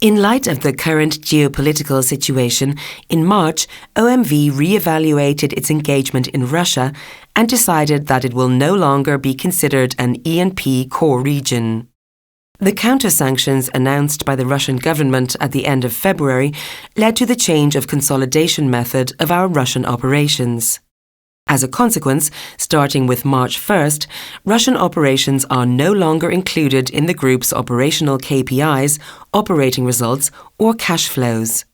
In light of the current geopolitical situation, in March, OMV re-evaluated its engagement in Russia and decided that it will no longer be considered an E&P core region. The countersanctions announced by the Russian government at the end of February led to the change of consolidation method of our Russian operations. As a consequence, starting with March 1st, Russian operations are no longer included in the group's operational KPIs, operating results, or cash flows.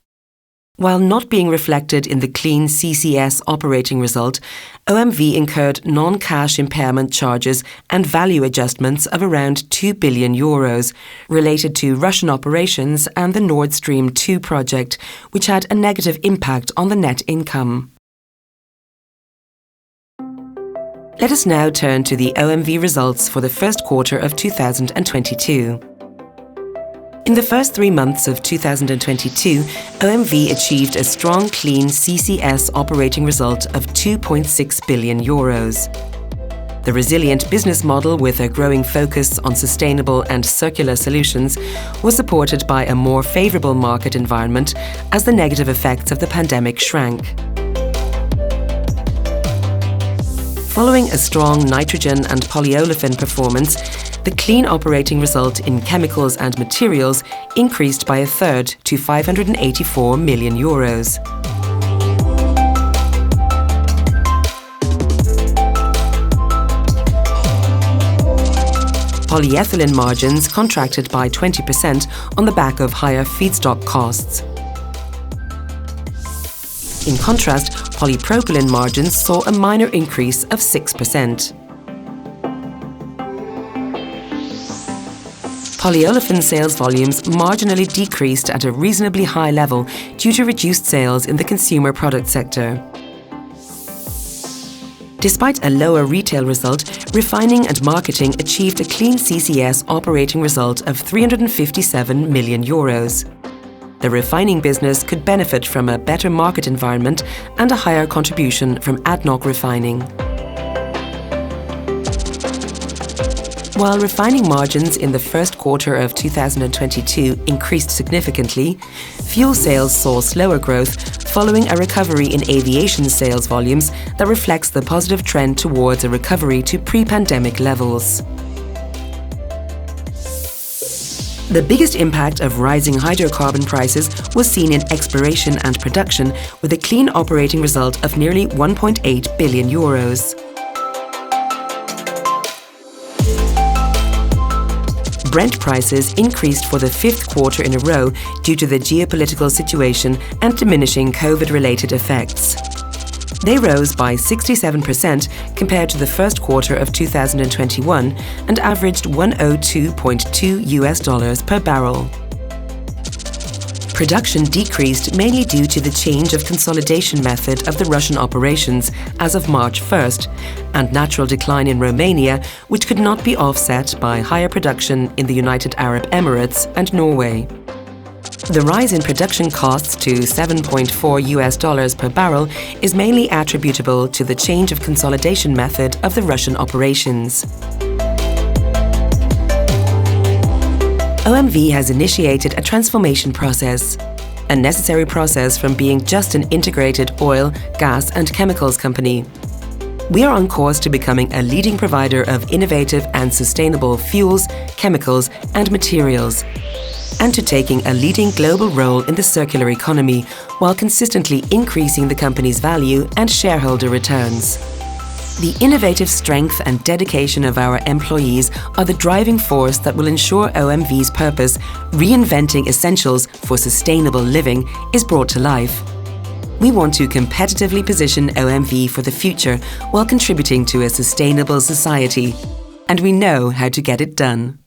While not being reflected in the Clean CCS Operating Result, OMV incurred non-cash impairment charges and value adjustments of around 2 billion euros related to Russian operations and the Nord Stream 2 project, which had a negative impact on the net income. Let us now turn to the OMV results for the first quarter of 2022. In the first 3 months of 2022, OMV achieved a strong Clean CCS Operating Result of 2.6 billion euros. The resilient business model with a growing focus on sustainable and circular solutions was supported by a more favorable market environment as the negative effects of the pandemic shrank. Following a strong nitrogen and polyolefin performance, the clean operating result in chemicals and materials increased by a third to 584 million euros. Polyethylene margins contracted by 20% on the back of higher feedstock costs. In contrast, polypropylene margins saw a minor increase of 6%. Polyolefin sales volumes marginally decreased at a reasonably high level due to reduced sales in the consumer product sector. Despite a lower retail result, refining and marketing achieved a clean CCS operating result of 357 million euros. The refining business could benefit from a better market environment and a higher contribution from ADNOC refining. While refining margins in the first quarter of 2022 increased significantly, fuel sales saw slower growth following a recovery in aviation sales volumes that reflects the positive trend towards a recovery to pre-pandemic levels. The biggest impact of rising hydrocarbon prices was seen in exploration and production, with a clean operating result of nearly 1.8 billion euros. Brent prices increased for the fifth quarter in a row due to the geopolitical situation and diminishing COVID-related effects. They rose by 67% compared to the first quarter of 2021 and averaged $102.2 per barrel. Production decreased mainly due to the change of consolidation method of the Russian operations as of March 1st and natural decline in Romania, which could not be offset by higher production in the United Arab Emirates and Norway. The rise in production costs to $7.4 per barrel is mainly attributable to the change of consolidation method of the Russian operations. OMV has initiated a transformation process, a necessary process from being just an integrated oil, gas and chemicals company. We are on course to becoming a leading provider of innovative and sustainable fuels, chemicals and materials, and to taking a leading global role in the circular economy while consistently increasing the company's value and shareholder returns. The innovative strength and dedication of our employees are the driving force that will ensure OMV's purpose, reinventing essentials for sustainable living, is brought to life. We want to competitively position OMV for the future while contributing to a sustainable society. And we know how to get it done.